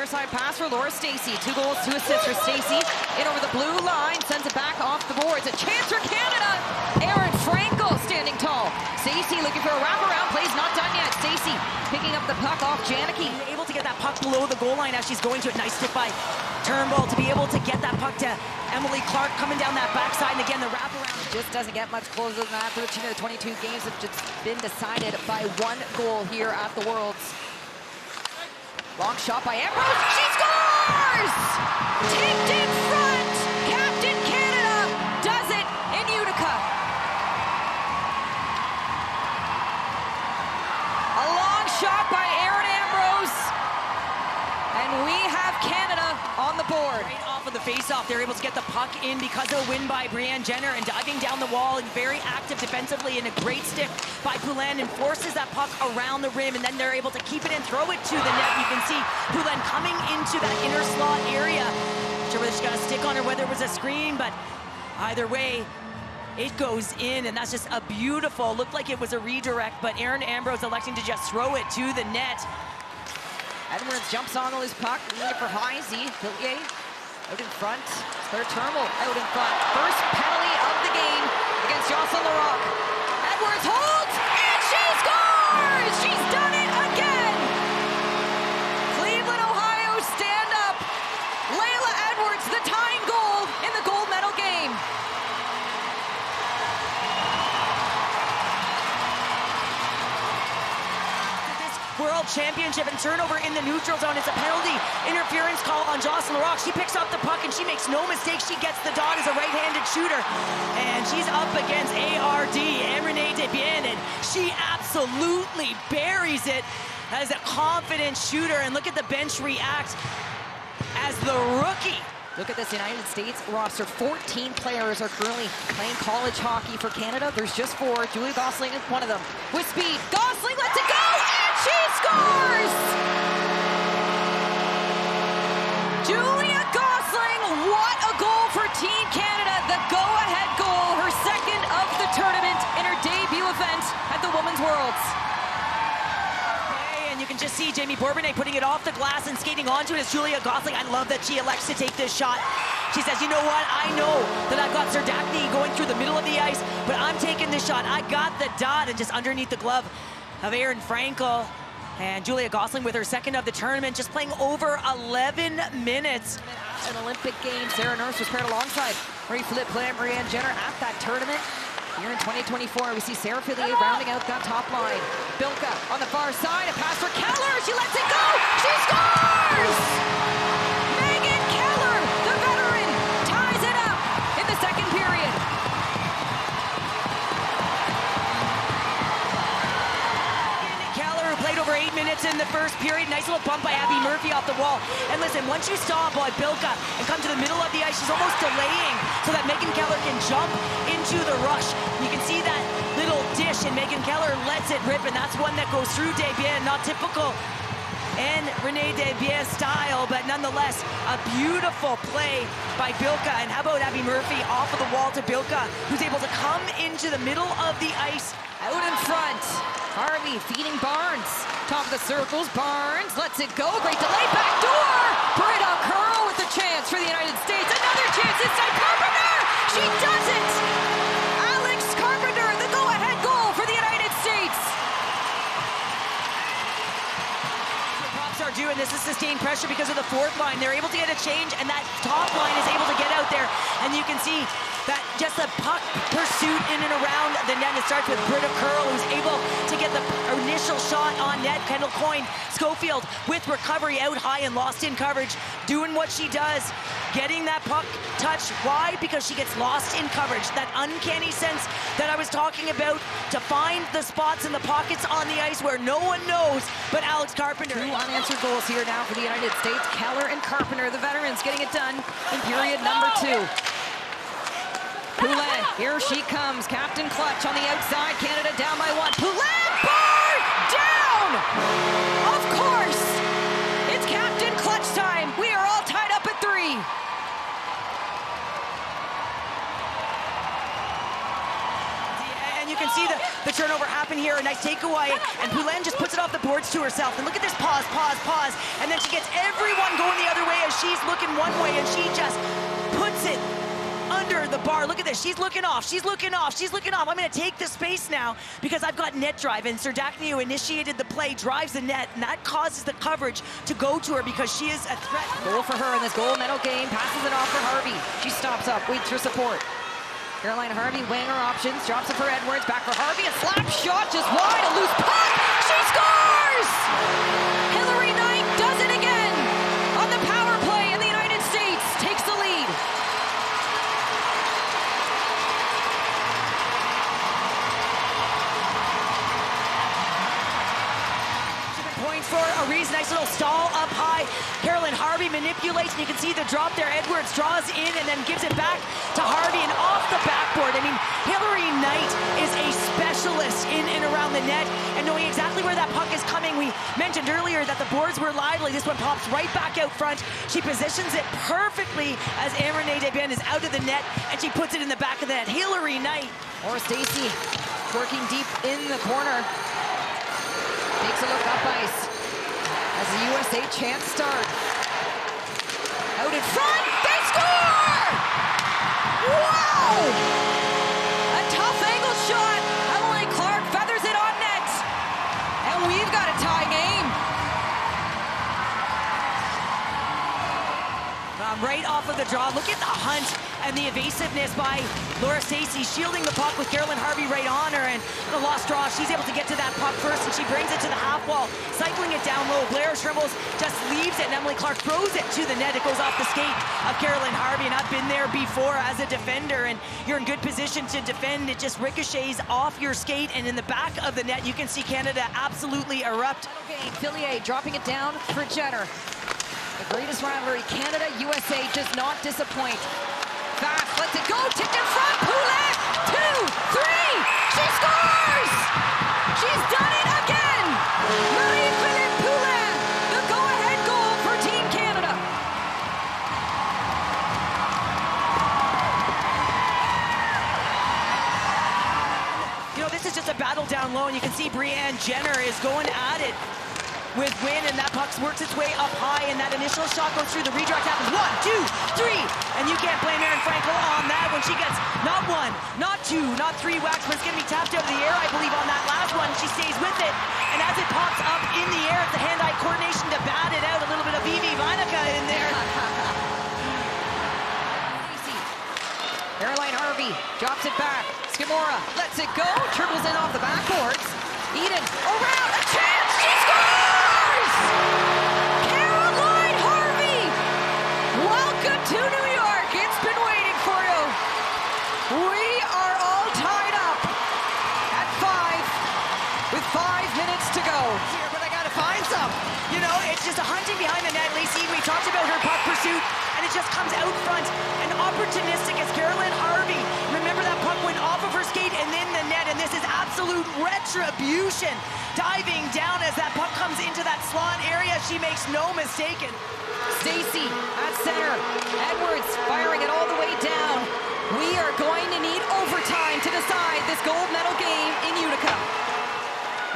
near side pass for Laura Stacey. 2 goals, 2 assists for Stacey. In over the blue line, sends it back off the boards. A chance for Canada. Erin Frankel standing tall. Stacey looking for a wraparound. Play's not done yet. Stacey picking up the puck off Janicki. Able to get that puck below the goal line as she's going to it. Nice stick by Turnbull to be able to get that puck to Emily Clark coming down that backside. And again, the wraparound just doesn't get much closer than that. 13 of the 22 games have just been decided by 1 goal here at the Worlds. Long shot by Ambrose. She scores! Tipped in front. Captain Canada does it in Utica. A long shot by Erin Ambrose. And we have Canada on the board. right off of the face-off. They're able to get the puck in because of a win by Brianne Jenner and diving down the wall and very active defensively, and a great stick by Poulin, and forces that puck around the rim, and then they're able to keep it and throw it to the net. You can see Poulin coming into that inner slot area. Not sure whether she got a stick on her, whether it was a screen, but either way, it goes in, and that's just a beautiful, looked like it was a redirect, but Erin Ambrose electing to just throw it to the net. Edwards jumps on the loose puck, looking for Heisey. Villiers out in front. Claire Turnbull out in front. First penalty of the game against Jocelyn Larocque. Edwards holds, and she scores! She's done it again! Cleveland, Ohio, stand up. Layla Edwards, the tying goal in the gold medal game. World Championship, and turnover in the neutral zone. It's a penalty interference call on Jocelyn Larocque. She picks up the puck and she makes no mistake. She gets the dot as a right-handed shooter, and she's up against ARD and Renee Desbiens, and she absolutely buries it as a confident shooter. And look at the bench react as the rookie. Look at this United States roster. 14 players are currently playing college hockey for Canada. There's just 4. Julia Gosling is one of them. With speed, Gosling lets it go, and she scores! Julia Gosling, what a goal for Team Canada. The go-ahead goal, her second of the tournament in her debut event at the Women's Worlds. You can just see Jamie Bourbonnais putting it off the glass and skating onto it as Julia Gosling. I love that she elects to take this shot. She says, you know what, I know that I've got Serdachny going through the middle of the ice, but I'm taking this shot. I got the dot, and just underneath the glove of Erin Frankel. And Julia Gosling with her second of the tournament, just playing over 11 minutes. An Olympic Games, Sarah Nurse was paired alongside Marie-Philippe Plant, Brianne Jenner at that tournament. Here in 2024, we see Sarah Fillier rounding out that top line. Bilka on the far side, a pass for Keller. She lets it go. She scores! Megan Keller, the veteran, ties it up in the second period. Keller played over 8 minutes in the first period. Nice little bump by Abby Murphy off the wall. And listen, once you stop by Bilka and come to the middle of the ice, she's almost delaying so that Megan Keller can jump into the rush. You can see that little dish, and Megan Keller lets it rip, and that's one that goes through Desbiens. Not typical and Renee Desbiens style, but nonetheless, a beautiful play by Bilka. And how about Abby Murphy off of the wall to Bilka, who's able to come into the middle of the ice. Out in front, Harvey feeding Barnes. Top of the circles, Barnes lets it go. Great delay, back door. Britta Curl with a chance for the United States. Another chance inside Carpenter. She does it. Alex Carpenter, the go-ahead goal for the United States. The props are due, and this is sustained pressure because of the fourth line. They're able to get a change, and that top line is able to get out there. And you can see that just a puck pursuit in and around the net. It starts with Britta Curl, who's able to get the initial shot on net. Kendall Coyne, Schofield with recovery out high and lost in coverage, doing what she does, getting that puck touch. Why? Because she gets lost in coverage. That uncanny sense that I was talking about, to find the spots in the pockets on the ice where no one knows but Alex Carpenter. 2 unanswered goals here now for the United States. Keller and Carpenter, the veterans, getting it done in period number 2. Poulin, here she comes. Captain Clutch on the outside. Canada down by 1. Poulin, bar down! Of course! It's Captain Clutch time. We are all tied up at 3. And you can can see the turnover happen here. A nice takeaway, and Poulin just puts it off the boards to herself. And look at this pause, and then she gets everyone going the other way as she's looking one way, and she just puts it under the bar. Look at this. She's looking off. I'm going to take the space now because I've got net drive, and Serdachny, who initiated the play, drives the net, and that causes the coverage to go to her because she is a threat. Goal for her in this gold medal game. Passes it off for Harvey. She stops up, waits for support. Caroline Harvey, winger options, drops it for Edwards, back for Harvey, a slap shot just wide, a loose puck, she scores! Hillary Knight does it again on the power play, and the United States takes the lead. Points for a reason. Nice little stall up high. Caroline Harvey manipulates, and you can see the drop there. Edwards draws in and then gives it back to Harvey and off the backboard. I mean, Hillary Knight is a specialist in and around the net and knowing exactly where that puck is coming. We mentioned earlier that the boards were lively. This one pops right back out front. She positions it perfectly as Renee Desbiens is out of the net, and she puts it in the back of the net. Hillary Knight. Or Stacey working deep in the corner. Takes a look up ice as the USA chance start. Out in front, they score! Wow! A tough angle shot. Emily Clark feathers it on net. And we've got a tie game. Right off of the draw. Look at the hunt and the evasiveness by Laura Stacey, shielding the puck with Caroline Harvey right on her, and the lost draw. She's able to get to that puck first, and she brings it to the half wall, cycling it down low. Blair Schrimbles just leaves it, and Emily Clark throws it to the net. It goes off the skate of Caroline Harvey, and I've been there before as a defender, and you're in good position to defend. It just ricochets off your skate, and in the back of the net, you can see Canada absolutely erupt. Okay, Fillier dropping it down for Jenner. The greatest rivalry, Canada-USA, does not disappoint. Fast, lets it go, tipped in front, Poulin, 2, 3, she scores! She's done it again! Marie-Philippe Poulin, the go-ahead goal for Team Canada. You know, this is just a battle down low, and you can see Brianne Jenner is going at it with Wynn, and that puck works its way up high, and that initial shot goes through. The redirect happens. 1, 2, 3, and you can't blame Erin Frankel on that when she gets not 1, not 2, not 3 whacks, but it's gonna be tapped out of the air, I believe, on that last one. She stays with it, and as it pops up in the air, it's the hand-eye coordination to bat it out. A little bit of Vivi Vainica in there. Caroline Harvey drops it back. Skimora lets it go, triples in off the backboards. Eden around, a chance, she scores! Caroline Harvey, welcome to New York. It's been waiting for you. We are all tied up at 5 with 5 minutes to go. Here, but I gotta find some. You know, it's just a hunting behind the net. Lacey, we talked about her puck pursuit, and it just comes out front and opportunistic as Caroline Harvey. Remember, that puck went off of her skate and then the net, and this is absolute retribution. Diving down as that puck comes into that slot area, she makes no mistake. Stacey at center. Edwards firing it all the way down. We are going to need overtime to decide this gold medal game in Utica.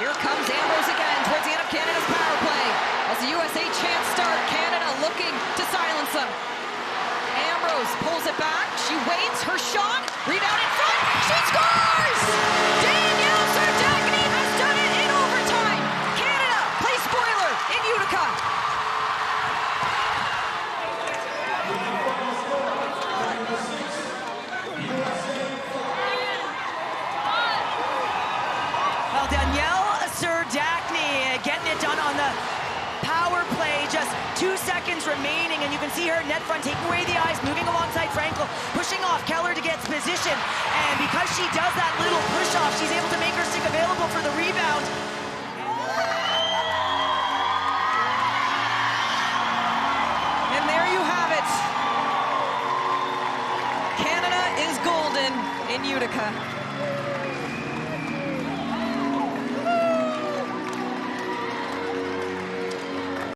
Here comes Ambrose again towards the end of Canada's power play. As the USA chance start, Canada looking to silence them. Ambrose pulls it back. She waits, her shot, rebound in front. She scores! Danielle Serdachny has done it in overtime. Canada plays spoiler in Utica. Well, Danielle Serdachny getting it done on the power play. Just 2 seconds remaining, and you can see her net front taking away the ice, moving alongside Frankel, pushing off Keller to get position. And because she does that little push off, she's able to make her stick available for the rebound. And there you have it. Canada is golden in Utica.